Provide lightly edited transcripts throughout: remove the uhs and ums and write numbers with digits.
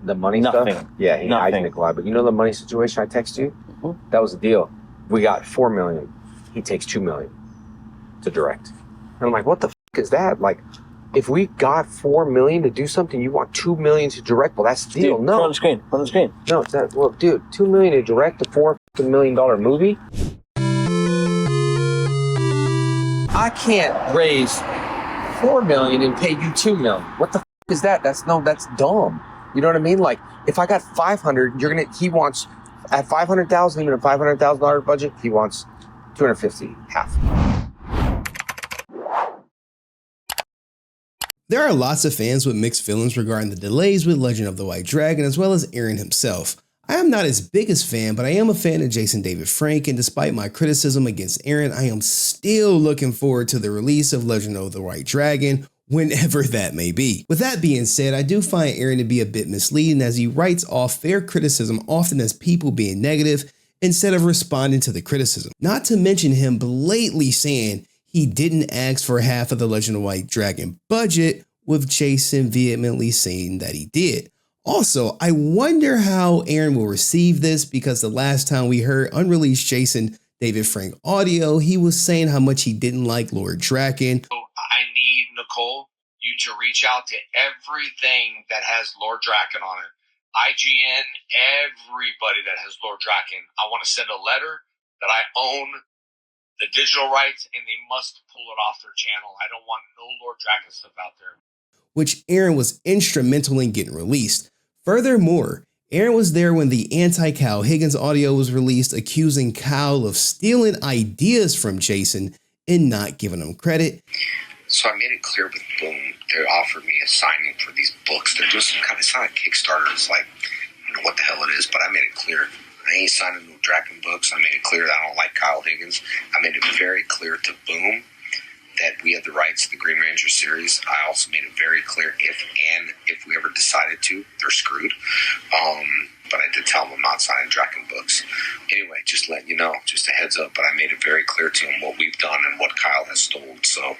The money Nothing. stuff? Yeah, he Nothing. hijacked a lot. But you know the money situation I text you? Mm-hmm. That was the deal. We got $4 million. He takes $2 million to direct. And I'm like, what the is that? Like, if we got $4 million to do something, you want $2 million to direct? Well, that's the deal. Dude, No. on the screen. On the screen. No, it's not. Well, dude, $2 million to direct a $4 million movie? I can't raise $4 million and pay you $2 million. What the is that? That's dumb. You know what I mean? Like, if I got 500, he wants at 500,000, even a $500,000 budget, he wants 250, half. There are lots of fans with mixed feelings regarding the delays with Legend of the White Dragon, as well as Aaron himself. I am not his biggest fan, but I am a fan of Jason David Frank, and despite my criticism against Aaron, I am still looking forward to the release of Legend of the White Dragon, whenever that may be. With that being said, I do find Aaron to be a bit misleading, as he writes off fair criticism often as people being negative instead of responding to the criticism. Not to mention him blatantly saying he didn't ask for half of the Legend of the White Dragon budget, with Jason vehemently saying that he did. Also, I wonder how Aaron will receive this, because the last time we heard unreleased Jason David Frank audio, he was saying how much he didn't like Lord Draken. I need, Nicole, you to reach out to everything that has Lord Draken on it. IGN, everybody that has Lord Draken. I want to send a letter that I own the digital rights and they must pull it off their channel. I don't want no Lord Draken stuff out there. Which Aaron was instrumental in getting released. Furthermore, Aaron was there when the anti-Kyle Higgins audio was released, accusing Kyle of stealing ideas from Jason and not giving him credit. So I made it clear with Boom, they offered me a signing for these books. They're doing some kind of, it's not a Kickstarter. It's like, I don't know what the hell it is, but I made it clear. I ain't signing no Draken books. I made it clear that I don't like Kyle Higgins. I made it very clear to Boom that we have the rights to the Green Ranger series. I also made it very clear if we ever decided to, they're screwed. But I did tell them I'm not signing Draken books. Anyway, just letting you know, just a heads up. But I made it very clear to them what we've done and what Kyle has stolen. So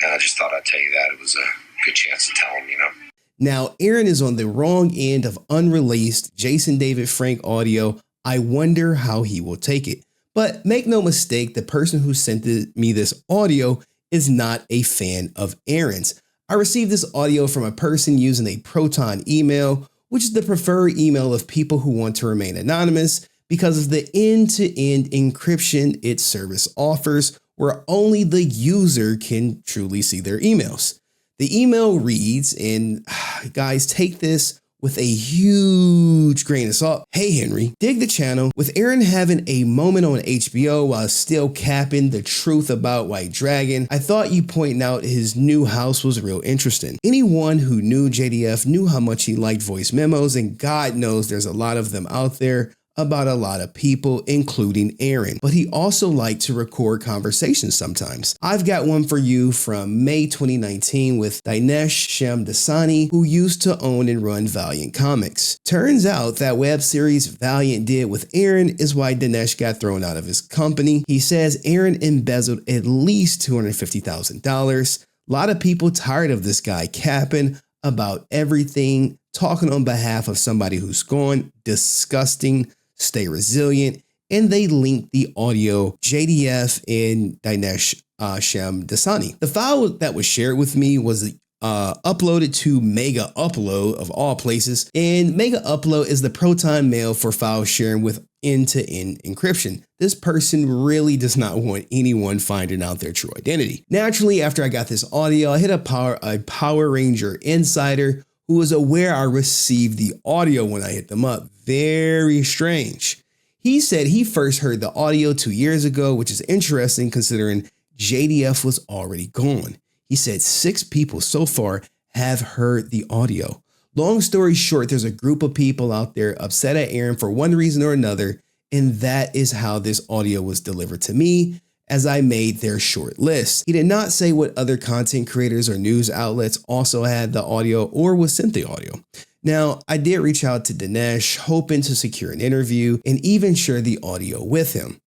I just thought I'd tell you that. It was a good chance to tell him, you know. Now, Aaron is on the wrong end of unreleased Jason David Frank audio. I wonder how he will take it. But make no mistake, the person who sent me this audio is not a fan of Aaron's. I received this audio from a person using a Proton email, which is the preferred email of people who want to remain anonymous because of the end-to-end encryption its service offers, where only the user can truly see their emails. The email reads, and guys, take this with a huge grain of salt. Hey Henry, dig the channel. With Aaron having a moment on HBO while still capping the truth about White Dragon, I thought you pointing out his new house was real interesting. Anyone who knew JDF knew how much he liked voice memos, and God knows there's a lot of them out there about a lot of people, including Aaron, but he also liked to record conversations sometimes. I've got one for you from May 2019 with Dinesh Shamdasani, who used to own and run Valiant Comics. Turns out that web series Valiant did with Aaron is why Dinesh got thrown out of his company. He says Aaron embezzled at least $250,000. A lot of people tired of this guy capping about everything, talking on behalf of somebody who's gone. Disgusting. Stay resilient. And they linked the audio JDF and Dinesh Shamdasani. The file that was shared with me was uploaded to Mega Upload of all places. And Mega Upload is the Proton mail for file sharing with end-to-end encryption. This person really does not want anyone finding out their true identity. Naturally, after I got this audio, I hit a Power Ranger insider who was aware I received the audio when I hit them up. Very strange. He said he first heard the audio 2 years ago, which is interesting considering JDF was already gone. He said 6 people so far have heard the audio. Long story short, there's a group of people out there upset at Aaron for one reason or another, and that is how this audio was delivered to me, as I made their short list. He did not say what other content creators or news outlets also had the audio or was sent the audio. Now, I did reach out to Dinesh, hoping to secure an interview and even share the audio with him.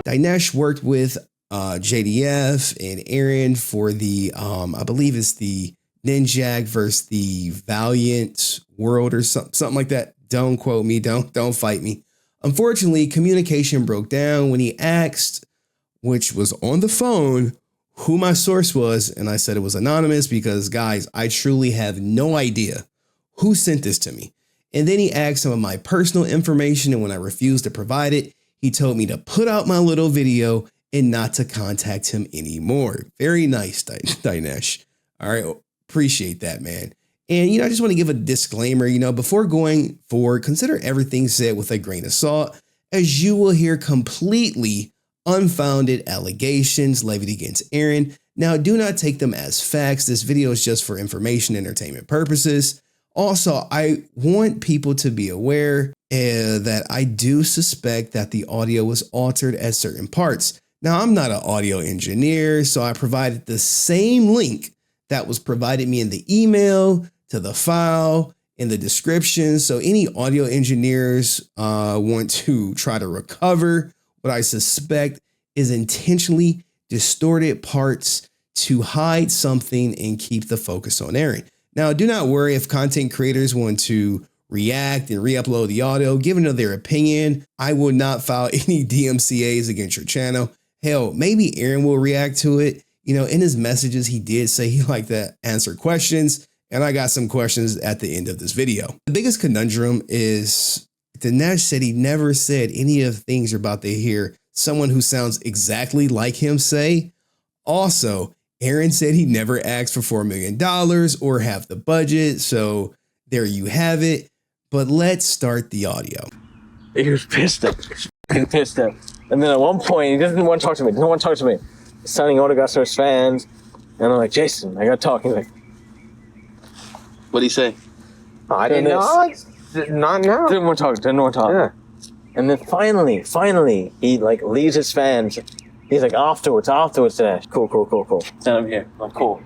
Dinesh worked with JDF and Aaron for the, I believe it's the Ninjak versus the Valiant World or something like that. Don't quote me. Don't fight me. Unfortunately, communication broke down when he asked, which was on the phone, who my source was. And I said it was anonymous because, guys, I truly have no idea who sent this to me. And then he asked some of my personal information. And when I refused to provide it, he told me to put out my little video and not to contact him anymore. Very nice, Dinesh. All right. Appreciate that, man. And, I just want to give a disclaimer, before going forward, consider everything said with a grain of salt, as you will hear completely unfounded allegations levied against Aaron. Now, do not take them as facts. This video is just for information, entertainment purposes. Also, I want people to be aware that I do suspect that the audio was altered at certain parts. Now, I'm not an audio engineer, so I provided the same link that was provided me in the email to the file in the description. So any audio engineers want to try to recover what I suspect is intentionally distorted parts to hide something and keep the focus on Aaron. Now, do not worry if content creators want to react and re-upload the audio, given their opinion. I will not file any DMCAs against your channel. Hell, maybe Aaron will react to it. In his messages, he did say he liked to answer questions, and I got some questions at the end of this video. The biggest conundrum is Dinesh said he never said any of the things you're about to hear someone who sounds exactly like him say. Also, Aaron said he never asked for $4 million or half the budget, so there you have it. But let's start the audio. He was pissed up. Pissed up. And then at one point, he didn't want to talk to me. Signing autographs to his fans. And I'm like, Jason, I gotta talk. He's like, what'd he say? I didn't know. Not now. Didn't want to talk. Yeah. And then finally, he leaves his fans. He's like, afterwards, Dash. Cool. Stand up here. I'm like, cool.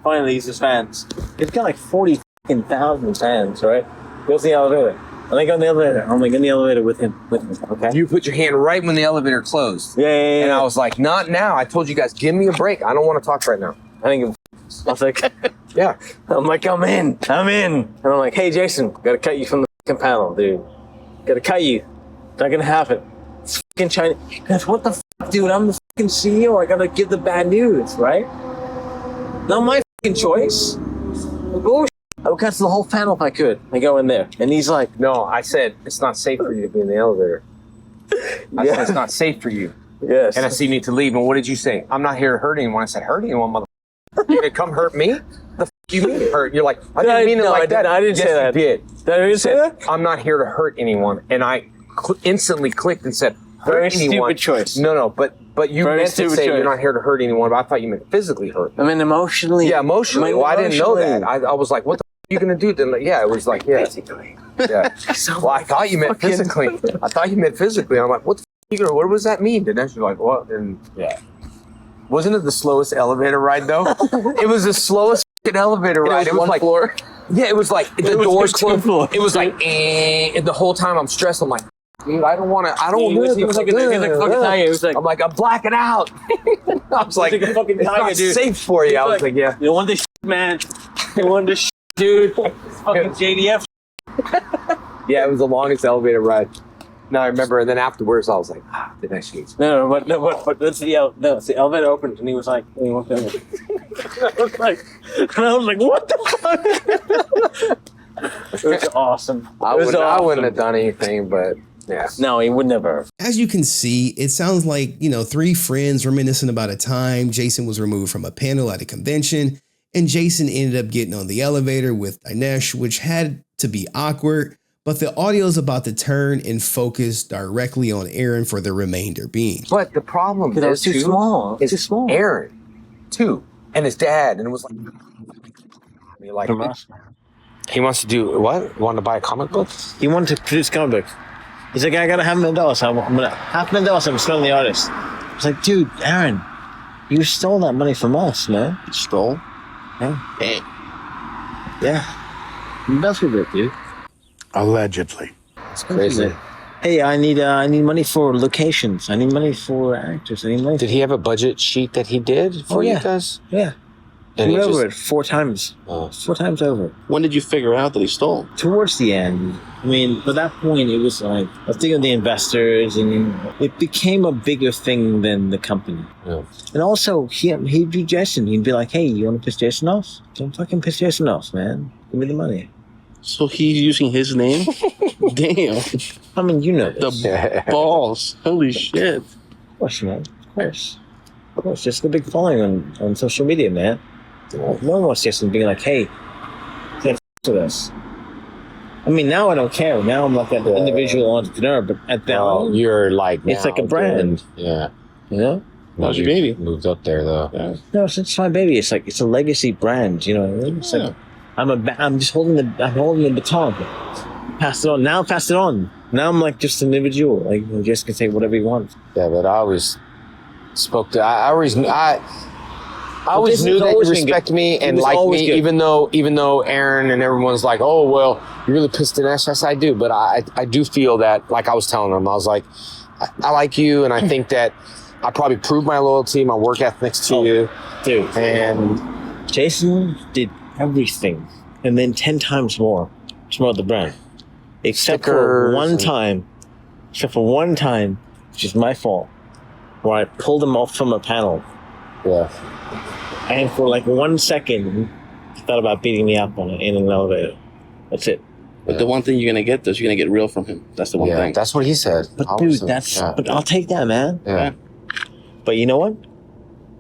Finally leaves his fans. He's got 40,000 fans, right? Goes to the elevator. And I go in the elevator. I'm in the elevator with him, okay? You put your hand right when the elevator closed. Yeah. And I was like, not now. I told you guys, give me a break. I don't want to talk right now. I was like, yeah. I'm like, I'm in. And I'm like, hey, Jason, gotta cut you from the fucking panel, dude. Gotta cut you. It's not gonna happen. It's fucking China. Guys, what the fuck, dude? I'm the fucking CEO. I gotta give the bad news, right? Not my fucking choice. Bullshit. I would cancel the whole panel if I could. I go in there. And he's like, no, I said, it's not safe for you to be in the elevator. I said, it's not safe for you. Yes. And I see you need to leave. And what did you say? I'm not here to hurt anyone. I said, hurt anyone, motherfucker. You gonna come hurt me? The you mean hurt? You're like, I didn't mean it like that. I didn't say that. You did. Did I really say that? I'm not here to hurt anyone. And I instantly clicked and said, hurt Very anyone. stupid choice. No, but you Very meant to say choice. you're not here to hurt anyone, but I thought you meant physically hurt. I mean, emotionally. Yeah, emotionally. Well, I didn't know that. I was like, what the f are you gonna do? Then, yeah, it was like, yeah. Basically. Yeah. Well, I thought you meant physically. I'm like, what the f are you gonna, what does that mean? And then she's like, well, and yeah. Wasn't it the slowest elevator ride though? It was the slowest elevator ride. It was like floor. Yeah, it was like the doors closed. It was like, and the whole time I'm stressed. I'm like, dude, I don't want to. He was like fucking tired. He was like, I'm like, I'm blacking out. I was like, like fucking it's tiger, not dude. safe for you. I was like, yeah. You don't want this shit, man. You want this shit, dude. It's fucking JDF. Yeah, it was the longest elevator ride. No, I remember, and then afterwards, I was like, the next sheet. But that's the elevator opened, and he was like, and he walked in. I was like, what the fuck? It was awesome. I wouldn't have done anything, but yeah. No, he would never. As you can see, it sounds like, three friends reminiscing about a time Jason was removed from a panel at a convention, and Jason ended up getting on the elevator with Dinesh, which had to be awkward. But the audio is about to turn and focus directly on Aaron for the remainder being. But the problem is too small. It's too small. Aaron, too, and his dad, and it was like, he wants to do what? Want to buy a comic book? He wanted to produce comic books. He's like, I got $500,000. I'm gonna $500,000. I'm spending the artist. I was like, dude, Aaron, you stole that money from us, man. Stole? Yeah. Hey. Yeah. That's what it, dude. Allegedly. It's crazy. Hey, I need money for locations. I need money for actors. I need money. Did he have a budget sheet that he did for you guys? Yeah. And He he went over just- it 4 times. Oh. 4 times over. When did you figure out that he stole? Towards the end, I mean, by that point, it was like, I was thinking of the investors, and it became a bigger thing than the company. Yeah. And also, he'd be Jason. He'd be like, hey, you want to piss Jason off? Don't fucking piss Jason off, man. Give me the money. So he's using his name? Damn. I mean, you know this. The balls. Holy shit. Of course, man. Of course. Of course. Just a big following on social media, man. No one wants Jason being like, hey, can't with us. I mean, now I don't care. Now I'm like an individual entrepreneur, but at that time, you're like it's now like a brand. doing- Yeah. You know? How's your baby? Moved up there though. Yeah. No, it's my baby. It's like, it's a legacy brand, you know what I mean? It's like, I'm just holding the baton. Pass it on. Now pass it on. Now I'm like just an individual. Like, you just can say whatever you want. Yeah, but I always spoke to. I always knew Jason's that you always been respect me and was like always me, good. even though Aaron and everyone's like, oh well, you really pissed in ass. Yes, I do, but I do feel that, like I was telling them, I was like, I like you, and I think that I probably proved my loyalty, my work ethics to you, Dude. and Jason did everything and then 10 times more to promote the brand. Except for Stickers one and- time, which is my fault, where I pulled him off from a panel. yeah. And for like 1 second, he thought about beating me up in an elevator. That's it. But the one thing you're gonna get is you're gonna get real from him. That's the one Yeah, thing. that's what he said. But I dude, was- that's, yeah. but I'll take that, man. Yeah. But you know what?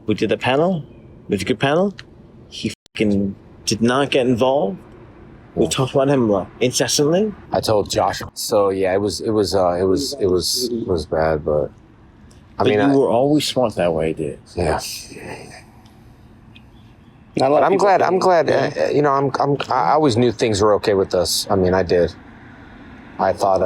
We did the panel. It was a good panel. He fucking did not get involved. We talked about him incessantly. I told Josh. So yeah, it was bad, but I But mean, you were always smart that way, dude. yeah. Not a lot But of I'm people- glad. Yeah. You know, I always knew things were okay with us. I mean, I did. I thought,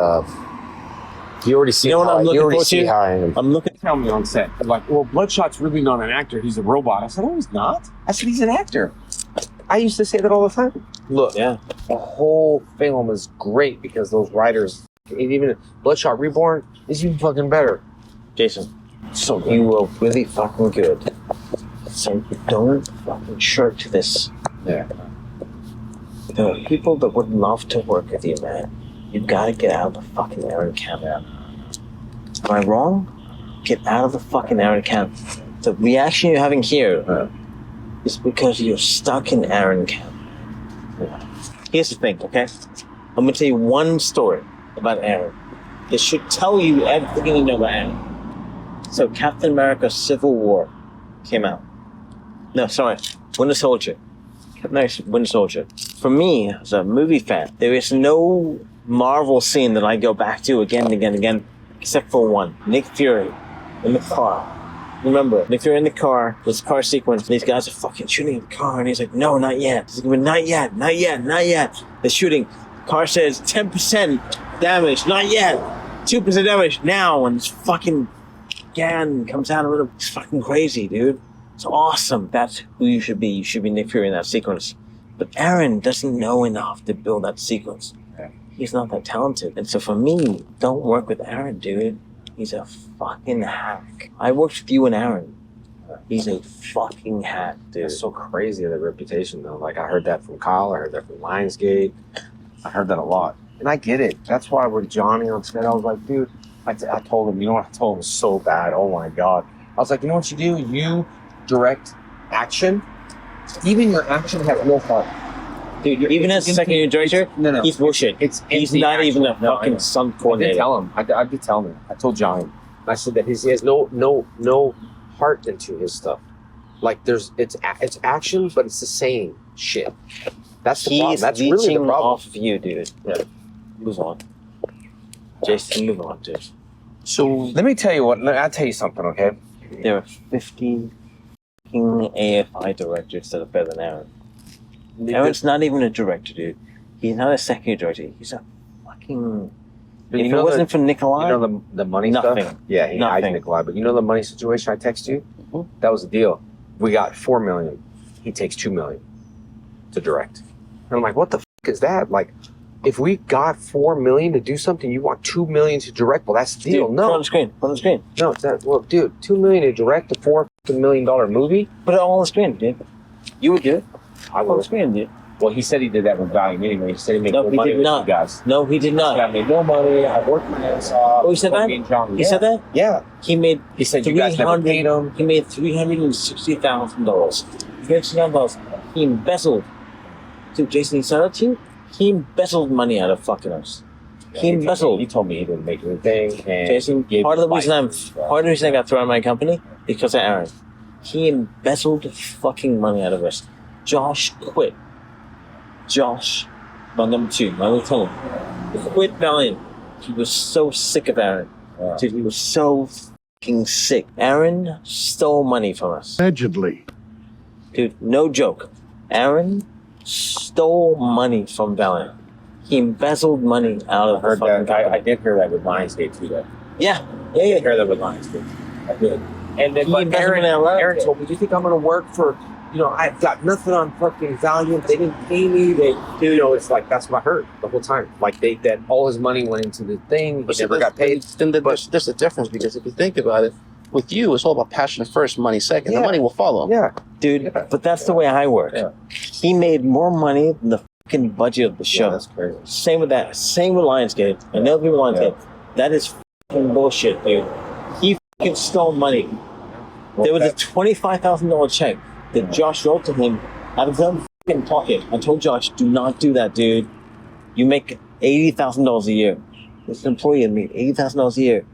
you already see. You know what I'm looking you already forward see to? how I am. I'm looking. Tell me on set, like, well, Bloodshot's really not an actor, he's a robot. I said, no, he's not. I said, he's an actor. I used to say that all the time. Look, Yeah. the whole film is great because those writers, even Bloodshot Reborn is even fucking better. Jason, So you were really fucking good. So don't fucking shirk to this. Yeah. There are people that would love to work with you, man. You gotta get out of the fucking Aaron camp. Am I wrong? Get out of the fucking Aaron camp. The reaction you're having here is because you're stuck in Aaron camp. Here's the thing, okay? I'm gonna tell you one story about Aaron. This should tell you everything you know about Aaron. So Captain America Civil War came out. No, sorry, Winter Soldier. Captain America Winter Soldier. For me, as a movie fan, there is no Marvel scene that I go back to again and again and again, except for one. Nick Fury in the car. Remember, Nick Fury in the car, this car sequence, and these guys are fucking shooting in the car, and he's like, no, not yet. He's like, not yet, not yet, not yet. They're shooting. Car says 10% damage, not yet. 2% damage now, and this fucking gun comes out of it. It's fucking crazy, dude. It's awesome. That's who you should be. You should be Nick Fury in that sequence. But Aaron doesn't know enough to build that sequence. He's not that talented. And so for me, don't work with Aaron, dude. He's a fucking hack. I worked with you and Aaron. He's a fucking hack, dude. It's so crazy, that reputation, though. Like, I heard that from Kyle, I heard that from Lionsgate. I heard that a lot. And I get it. That's why with Johnny on set, I was like, dude, I told him, you know what I told him was so bad. Oh my God. I was like, you know what you do? You direct action. Even your action has no heart. Dude, even as a second-year director, No. he's bullshit. It's He's empty not even a action. No, I fucking know. stunt I did coordinator. tell him. I did tell him. I told Johnny. I said that he has no heart into his stuff. Like it's action, but it's the same shit. That's the problem. He's That's really the leeching problem. off of you, dude. Yeah. Move on. Jason, move on, dude. So Let me tell you what. I'll tell you something, okay? There are 50 fucking AFI directors that are better than Aaron. Aaron's not even a director, dude. He's not a second director. He's a fucking... But if it wasn't for Nikolai, You know the money Nothing. stuff? Yeah, he hired Nothing. Nikolai. But you know the money situation I text you? That was the deal. We got $4 million. He takes $2 million to direct. And I'm like, what the fuck is that? Like, If we got $4 million to do something, you want $2 million to direct. Well, that's the deal. Dude, No, put on the screen. no, it's not. Well, dude, $2 million to direct a $4 million movie. Put it all on the screen, dude. You would do it. I Put it on the will. screen, dude. Well, he said he did that with Valiant anyway. He said he made No, more he money did with not. you guys. No, he did not. I made no money. I worked my ass off. Oh, he said that? Me and John, He said that? Yeah. He made He said you guys never paid him. He made $360,000. $360,000. He embezzled. Dude, Jason, he said that to you? He embezzled money out of fucking us. He embezzled. He told me he didn't make anything. And Jason, gave part of the advice. reason I got thrown out of my company because of Aaron. He embezzled fucking money out of us. Josh quit. Josh, my number 2, my lieutenant, quit Valiant. He was so sick of Aaron. Dude, he was so fucking sick. Aaron stole money from us. Allegedly. Dude, no joke. Aaron stole money from Valiant. He embezzled money out I of heard the fucking that. I company. did hear that with Lionsgate too. Though. Yeah. I did hear that with Lionsgate. I did. And then, He but invested Aaron, in our lives. Aaron told me, do you think I'm going to work for, I've got nothing on fucking Valiant. They didn't pay me. It's like, that's what I heard the whole time. Like, that all his money went into the thing. He never got paid. Then there's a difference because if you think about it, with you, it's all about passion first, money second. The money will follow. Yeah. Dude, Yeah. but that's the way I work. Yeah. He made more money than the fucking budget of the show. Yeah, that's crazy. Same with that. Same with Lionsgate. I know people with Lionsgate. That is fucking bullshit, dude. He fucking stole money. There was a $25,000 check that Josh wrote to him out of his own fucking pocket. I told Josh, do not do that, dude. You make $80,000 a year. This employee of me, $80,000 a year,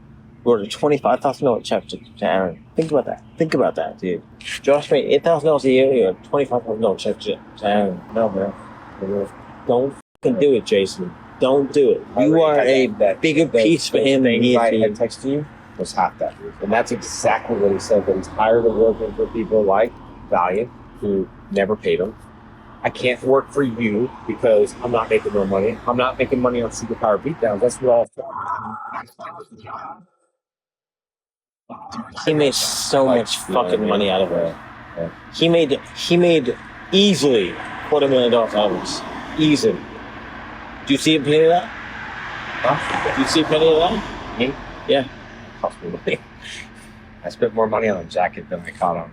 wrote a $25,000 check to Aaron. Think about that. Think about that, dude. Josh made $8,000 a year, you a $25,000 check to Aaron. No, man. Don't fucking do it, Jason. Don't do it. You are a bigger piece for him than he is I for had you. texted you was half that. And that's exactly what he said. That he's tired of working for people like Valiant who never paid him. I can't work for you because I'm not making no money. I'm not making money on Superpower Beatdowns. That's what all. He made so much fucking money out of it. Yeah. He made easily $250,000 out of us. Easily. Do you see a penny of that? Huh? Do you see a penny of that? Me? Yeah. Cost me money. I spent more money on a jacket than I caught on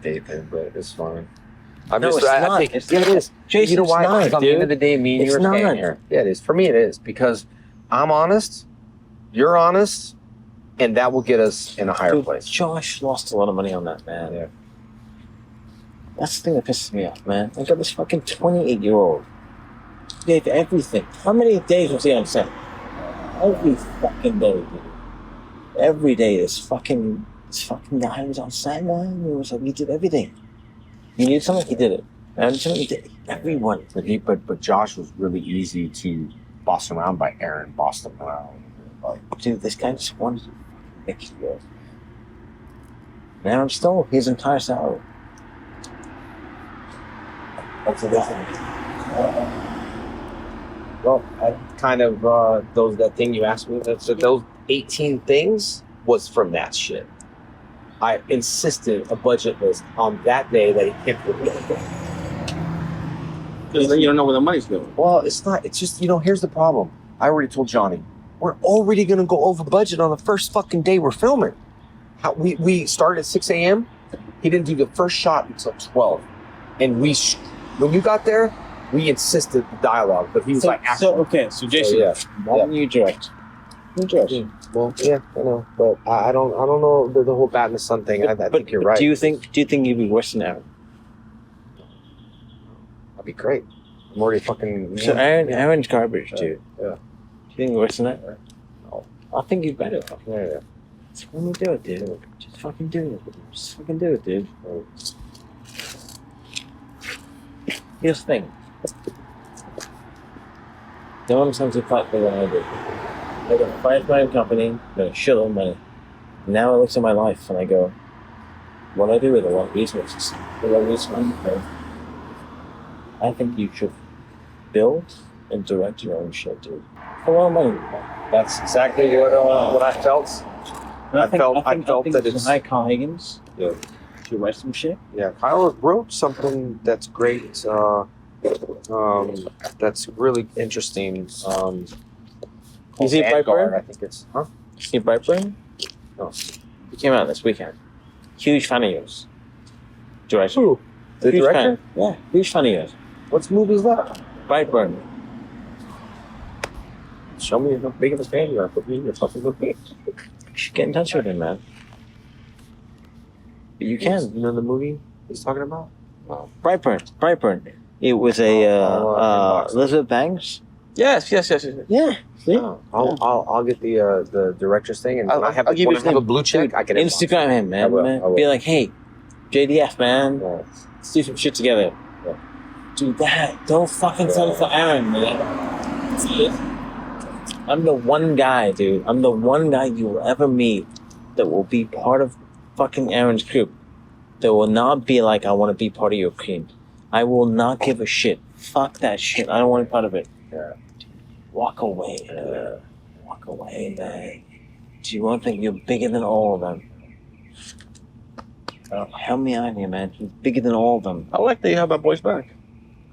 David, but it's fine. I'm No, just, it's I not. think It's yeah, not. it is. Jason, You know it's why? not, Because on the end dude. of the day, me and It's you are not. staying here. Yeah, it is. For me, it is because I'm honest, you're honest, and that will get us in a higher Dude, place. Josh lost a lot of money on that, man. Yeah. That's the thing that pisses me off, man. I got this fucking 28-year-old. He gave everything. How many days was he on set? Every fucking day, dude. Every day, this fucking guy was on set, man. He did everything. He needed something, he did it. And something he did. Everyone. But Josh was really easy to boss around by Aaron. Bossed him around. Like, Dude, this guy just wanted to make it good. Now I'm stole his entire salary. that's a different. Well, I kind of that thing you asked me. Those 18 things was from that shit. I insisted a budget list on that day that he can't put it. Because then you don't know where the money's going. Well, it's not. It's just, here's the problem. I already told Johnny. We're already going to go over budget on the first fucking day we're filming. We started at 6 a.m. He didn't do the first shot until 12. And when you got there, we insisted the dialogue. But he was like, So Jason, yeah. why don't you direct? You direct. well, yeah, I know. But I don't know the whole bat in the sun thing. I think you're right. Do you think you'd be worse than Aaron? That'd be great. I'm already fucking. So Aaron's garbage, dude. Yeah. Do you think worse than that? No. I think he's better. Yeah. Just fucking do it, dude. Just fucking do it. Just fucking do it, dude. Here's the thing. No one understands the fact that what I do. I got a $5 company, got a shitload of money. Now I look at my life and I go, what I do with a lot of resources. I think you should build and direct your own shit, dude. For a lot of money. That's exactly what I felt. I felt that it's. Hi, Carl Higgins. Yeah. Should write some shit. Yeah, Kyle wrote something that's great. That's really interesting. You see Vanguard, Brightburn? I think it's, huh? You see Brightburn? No. He came out this weekend. Huge fan of yours. Director. Who? The Huge director? Fan. Yeah, huge fan of yours. What movie is that? Brightburn. Show me how big of a fan you are. Put me in your fucking movie. You should get in touch with him, man. You can. You know the movie he's talking about? Brightburn. It was Elizabeth Banks. Yes. Yeah. See? I'll get the director's thing, and I'll give you when his I have a name. blue check. I can Instagram him, man. I will. Be like, hey, JDF, man. Yeah. Let's do some shit together. Yeah. Do that. Don't fucking sell it for Aaron, man. See it? I'm the one guy, dude. I'm the one guy you will ever meet that will be part of fucking Aaron's group. That will not be like, I want to be part of your cream. I will not give a shit. Fuck that shit. I don't want to be part of it. Yeah. Walk away, dude. Walk away, man. Do you want to think you're bigger than all of them? Help me out here, man. You're bigger than all of them. I like that you have my boys back.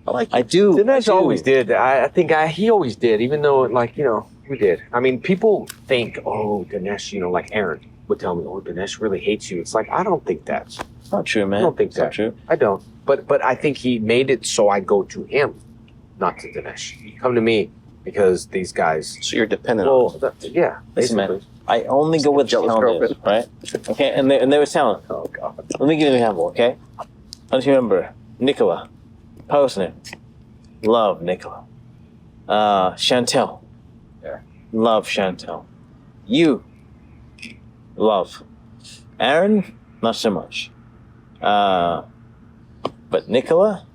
I like it. I do. Dinesh always did. I think he always did, even though, like, we did. I mean, people think, oh, Dinesh, like Aaron would tell me, oh, Dinesh really hates you. It's like, I don't think that's. It's not true, man. I don't think it's not that. true. I don't. But I think he made it so I go to him, not to Dinesh. You come to me because these guys. So you're dependent on Well, yeah. Listen, Basically. man. I only go with Jealous talented, right? Okay, and there was talent. Oh God. Let me give you an example, okay? Let's remember, Nicola, Posner, love Nicola. Chantel, Yeah. love Chantel. You, love. Aaron, not so much. But Nicola,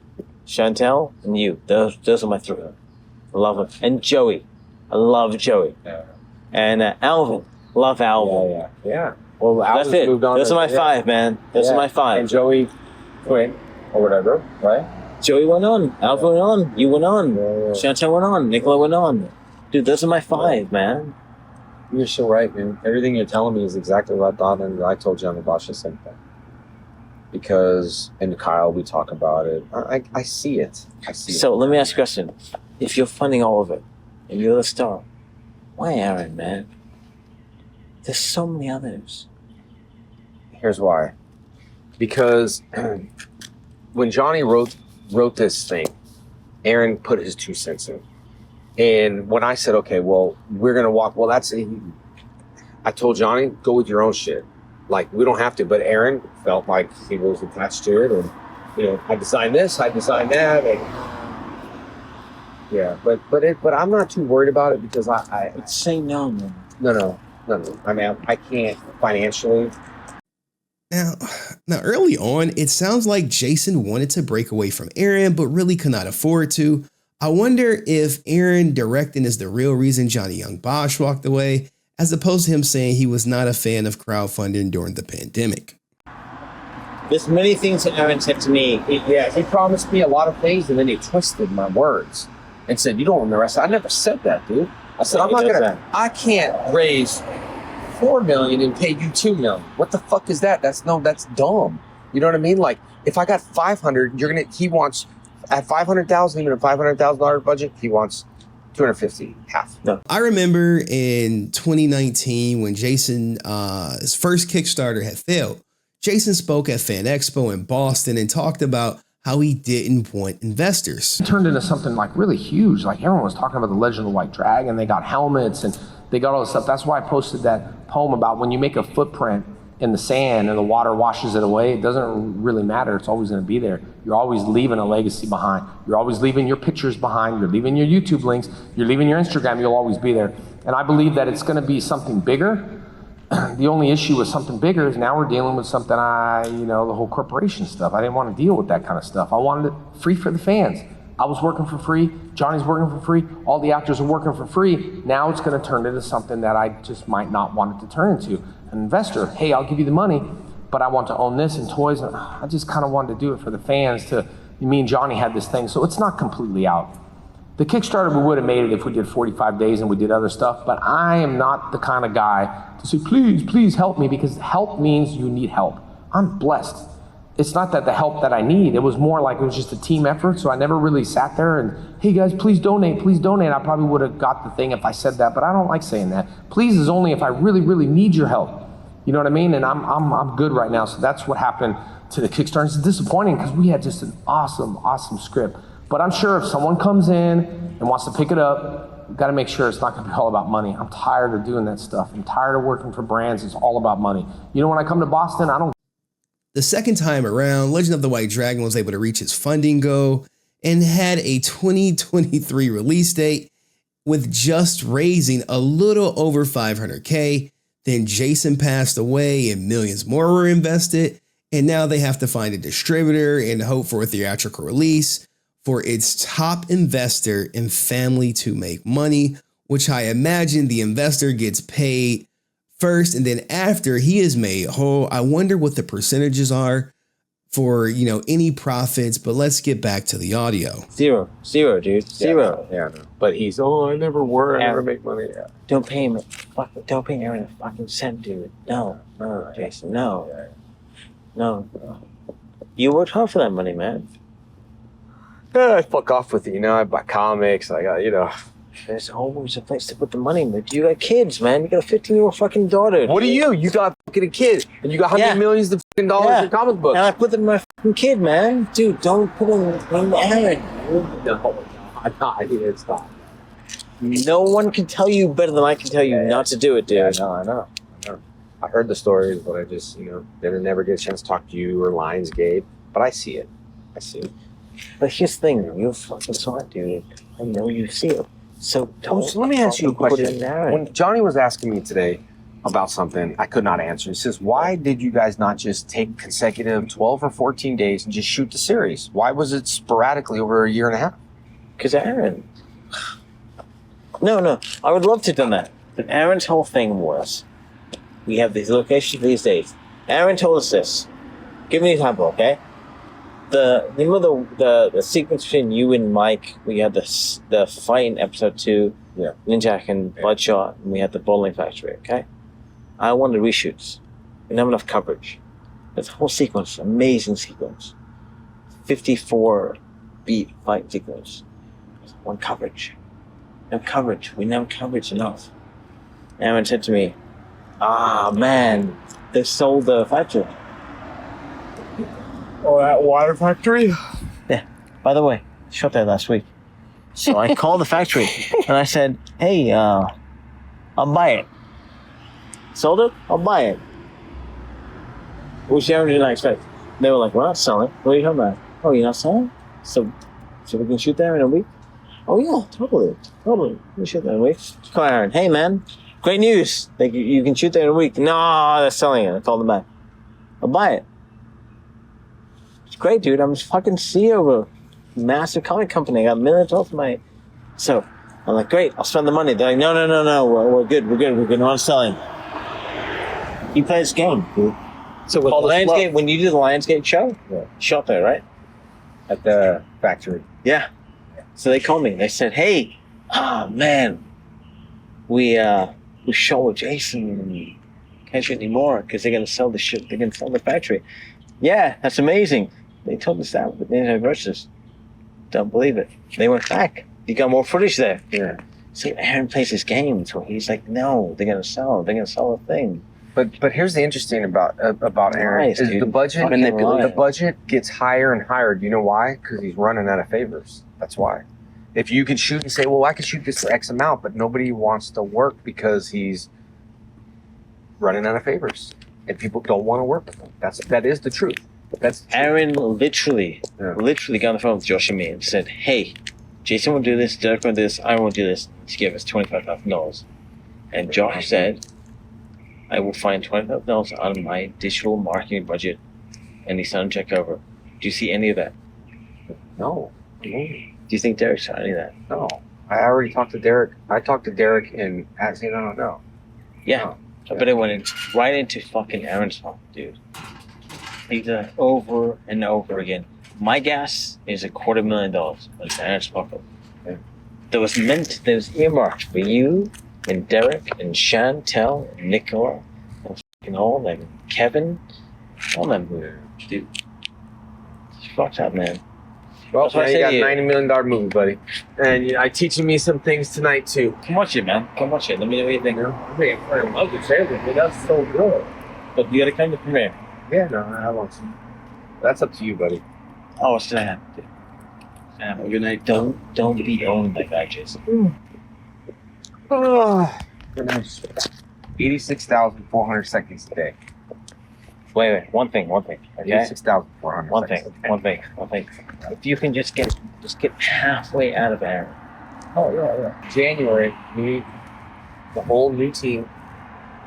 Chantel, and you, those are my three. I love them. And Joey, I love Joey. Yeah. And Alvin, love Alvin. Yeah. Well, That's Alvin's it. moved on. Those are my five, man. Those are my five. And Joey quit or whatever, right? Joey went on, Alvin went on, you went on, Yeah. Chantel went on, Nicola went on. Dude, those are my five, man. You're so right, man. Everything you're telling me is exactly what I thought, and I told John about the same thing. Because, and Kyle, we talk about it. I see it. I see it. So let me ask you a question. If you're funding all of it, and you're the star, why Aaron, man? There's so many others. Here's why. Because when Johnny wrote this thing, Aaron put his 2 cents in. And when I said, okay, well, we're going to walk, well, I told Johnny, go with your own shit. Like, we don't have to. But Aaron felt like he was attached to it. And, I designed this, I designed that. And, yeah, but I'm not too worried about it because But say no, man. No. I mean, I can't financially. Now, early on, it sounds like Jason wanted to break away from Aaron, but really could not afford to. I wonder if Aaron directing is the real reason Johnny Young Bosch walked away, as opposed to him saying he was not a fan of crowdfunding during the pandemic. There's many things that Aaron said to me. He promised me a lot of things, and then he twisted my words and said, "You don't own the rest." I never said that, dude. I said, Yeah, "I'm not he does gonna. I can't raise $4 million and pay you $2 million. What the fuck is that? That's dumb. You know what I mean? Like, if I got 500, he wants at 500,000, even a $500,000 budget, he wants 250, half. No. I remember in 2019 when Jason, his first Kickstarter had failed, Jason spoke at Fan Expo in Boston and talked about how he didn't want investors. It turned into something like really huge. Like everyone was talking about the Legend of the White Dragon. They got helmets and they got all this stuff. That's why I posted that poem about when you make a footprint in the sand and the water washes it away, it doesn't really matter. It's always going to be there. You're always leaving a legacy behind. You're always leaving your pictures behind. You're leaving your YouTube links. You're leaving your Instagram. You'll always be there. And I believe that it's going to be something bigger. The only issue with something bigger is now we're dealing with something the whole corporation stuff. I didn't want to deal with that kind of stuff. I wanted it free for the fans. I was working for free. Johnny's working for free. All the actors are working for free. Now it's going to turn into something that I just might not want it to turn into. An investor, hey, I'll give you the money, but I want to own this and toys. And I just kind of wanted to do it for the fans. Me and Johnny had this thing, so it's not completely out. The Kickstarter, we would have made it if we did 45 days and we did other stuff, but I am not the kind of guy to say, please help me, because help means you need help. I'm blessed. it's not that the help that I need. It was more like it was just a team effort. So I never really sat there and, hey guys, please donate, please donate. I probably would have got the thing if I said that, but I don't like saying that. Please is only if I really, really need your help. You know what I mean? And I'm good right now. So that's what happened to the Kickstarter. It's disappointing because we had just an awesome script. But I'm sure if someone comes in and wants to pick it up, we've got to make sure it's not going to be all about money. I'm tired of doing that stuff. I'm tired of working for brands. It's all about money. You know, when I come to Boston, I don't. The second time around, Legend of the White Dragon was able to reach its funding goal and had a 2023 release date with just raising a little over $500K. Then Jason passed away and millions more were invested. And now they have to find a distributor and hope for a theatrical release for its top investor and family to make money, which I imagine the investor gets paid first, and then after he is made whole. I wonder what the percentages are for, you know, any profits, but let's get back to the audio. Zero, dude. Zero. Yeah, no. But he's, I never work, I never make money. Yeah. Don't pay him don't pay Aaron a fucking cent, dude. No, Jason, no. No. You worked hard for that money, man. I fuck off with it, you know, I buy comics, I got, you know. There's always a place to put the money, but you got kids, man. You got a 15-year-old fucking daughter. What are you? You got fucking a kid, and you got hundreds of millions of fucking dollars in comic books. And I put them in my fucking kid, man. Dude, don't put them in Aaron. No, it's not. No one can tell you better than I can tell you not to do it, dude. Yeah, I know. I heard the stories, but I just, you know, didn't never get a chance to talk to you or Lionsgate. But I see it. But here's the thing, you're fucking smart, dude. I know you see it. So let me ask you a put it question. in Aaron. When Johnny was asking me today about something, I could not answer. He says, why did you guys not just take consecutive 12 or 14 days and just shoot the series? Why was it sporadically over a year and a half? Because Aaron. No, I would love to have done that. But Aaron's whole thing was, we have these locations these days. Aaron told us this. Give me an example, okay? The sequence between you and Mike, we had the fight in episode 2, Ninjak and Bloodshot, and we had the bowling factory, okay? I wanted reshoots. We didn't have enough coverage. This whole sequence, amazing sequence. 54 beat fight sequence. One coverage. No coverage. We didn't have coverage enough. Aaron said to me, man, they sold the factory. Oh, that water factory? Yeah. By the way, shot there last week. So I called the factory and I said, hey, I'll buy it. Sold it? I'll buy it. Which Aaron did not expect. They were like, we're not selling. What are you talking about? Oh, you're not selling? So we can shoot there in a week? Oh yeah, totally. We can shoot there in a week. Call Aaron. Hey man, great news. You can shoot there in a week. No, they're selling it. I called them back. I'll buy it. It's great, dude. I'm fucking CEO of a massive comic company. I got millions of money. So I'm like, great, I'll spend the money. They're like, no, we're good. We're not selling. You play this game, dude. So with Lionsgate, when you did the Lionsgate show, shot there, right? At the factory. Yeah. So they called me. They said, hey, man, we shot with Jason and can't shoot anymore because they're going to sell the shit. They're going to sell the factory. Yeah, that's amazing. They told us that, but they didn't have verses. Don't believe it. They went back. You got more footage there. Yeah. So Aaron plays his game. So he's like, no, they're going to sell. They're going to sell the thing. But here's the interesting about Aaron Nice, is dude. the budget. Manipulative. The budget gets higher and higher. Do you know why? Because he's running out of favors. That's why. If you can shoot and say, well, I can shoot this for X amount, but nobody wants to work because he's running out of favors, and people don't want to work with him. That is the truth. That's the truth. Aaron literally got on the phone with Josh and me and said, hey, Jason will do this, Derek will do this, I will do this to give us $25,000. And Josh said, I will find $25,000 out of my digital marketing budget, and he sent a check over. Do you see any of that? No. Do you think Derek saw any of that? No. I already talked to Derek. I talked to Derek and asked him, no. Yeah. But it went right into fucking Aaron's pocket, dude. He did it over and over again. My gas is $250,000, but it's Aaron's pocket. Yeah. That was earmarked for you and Derek and Chantel and Nicola and fucking all them, Kevin, all them, dude. Fuck's up, man. Well, That's what now I you say got to a you. $90 million movie, buddy. And I teaching me some things tonight, too. Come watch it, man. Come watch it. Let me know what you think. I love the trailer, dude. That's so good. But you gotta come to premiere. Yeah, no, I want to. That's up to you, buddy. Oh, Sam. Sam, good night. Don't be owned by that, Jason. Oh, 86,400 seconds a day. Wait. One thing. Okay. 86,400 One seconds thing. a day. One thing. If you can just get halfway out of Aaron. Oh, yeah. January, the whole new team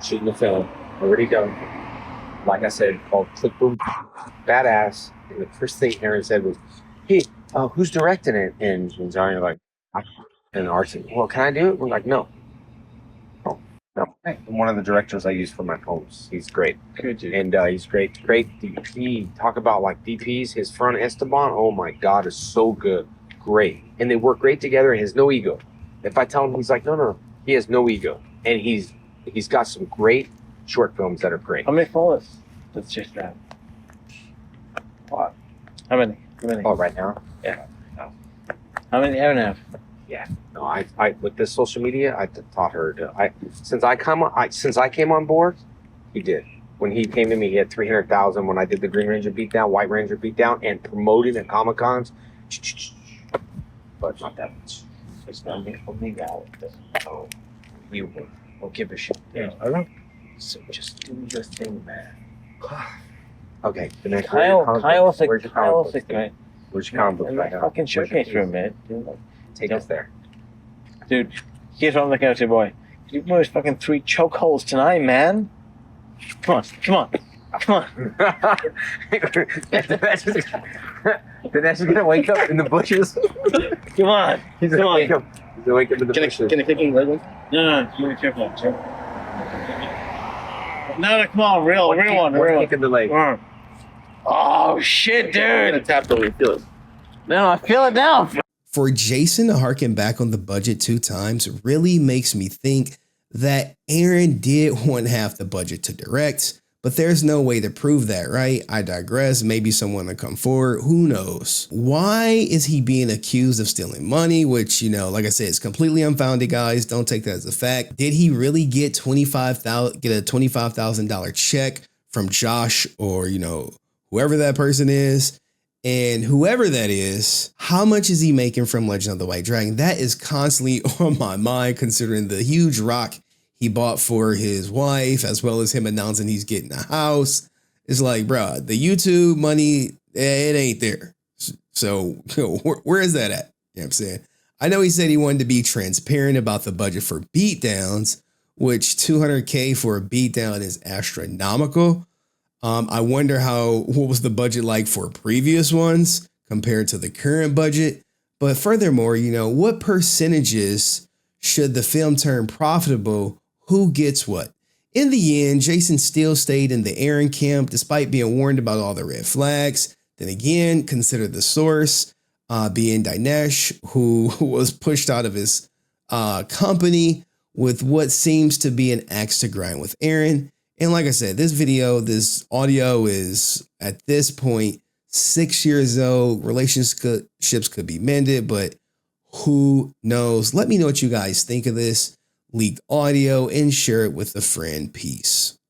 shooting the film, already done. Like I said, called Click Boom Badass. And the first thing Aaron said was, hey, who's directing it? And Johnny like, and Archie, well, can I do it? We're like, no. Hey, one of the directors I use for my poems. He's great. Good, dude. And he's great DP. Talk about like DPs. His front Esteban, oh my God, is so good. Great. And they work great together and he has no ego. If I tell him, he's like, no. He has no ego. And he's got some great short films that are great. How many followers? Let's just that. What? How many? Oh, right now? Yeah. How many Aaron have? Yeah. No, I with this social media, I taught her to. Since I came on board, he did. When he came to me, he had 300,000. When I did the Green Ranger beatdown, White Ranger beatdown, and promoting at Comic Cons, but not that much. It's not me for me, guy. Oh, you will give a shit. Yeah, I don't. So just do your thing, man. Okay. The next. Kyle's Where's your comic book? guy. Where's your comic book In right my now? fucking showcase room, man. Take us there. Dude, here's what I'm looking at, to, boy. You boys fucking 3 chokeholds tonight, man. Come on. Dinesh is gonna wake up in the bushes. Come on. He's gonna wake up. He's gonna wake up in the bushes. Can I click in leg one? No, be careful. No, come on, real one. Kick in the leg. Oh, shit, I'm gonna dude. tap the feel it. No, I feel it now. For Jason to harken back on the budget 2 times really makes me think that Aaron did want half the budget to direct, but there's no way to prove that, right? I digress. Maybe someone will come forward. Who knows? Why is he being accused of stealing money? Which, like I said, it's completely unfounded, guys. Don't take that as a fact. Did he really get a $25,000 check from Josh or, whoever that person is? And whoever that is, how much is he making from Legend of the White Dragon? That is constantly on my mind, considering the huge rock he bought for his wife, as well as him announcing he's getting a house. It's like, bro, the YouTube money, it ain't there. So where is that at? You know what I'm saying? I know he said he wanted to be transparent about the budget for beatdowns, which $200K for a beatdown is astronomical. I wonder what was the budget like for previous ones compared to the current budget. But furthermore, what percentages should the film turn profitable? Who gets what? In the end, Jason still stayed in the Aaron camp despite being warned about all the red flags. Then again, consider the source being Dinesh, who was pushed out of his company with what seems to be an axe to grind with Aaron. And like I said, this audio is at this point 6 years old. Relationships could be mended, but who knows? Let me know what you guys think of this leaked audio and share it with a friend. Peace.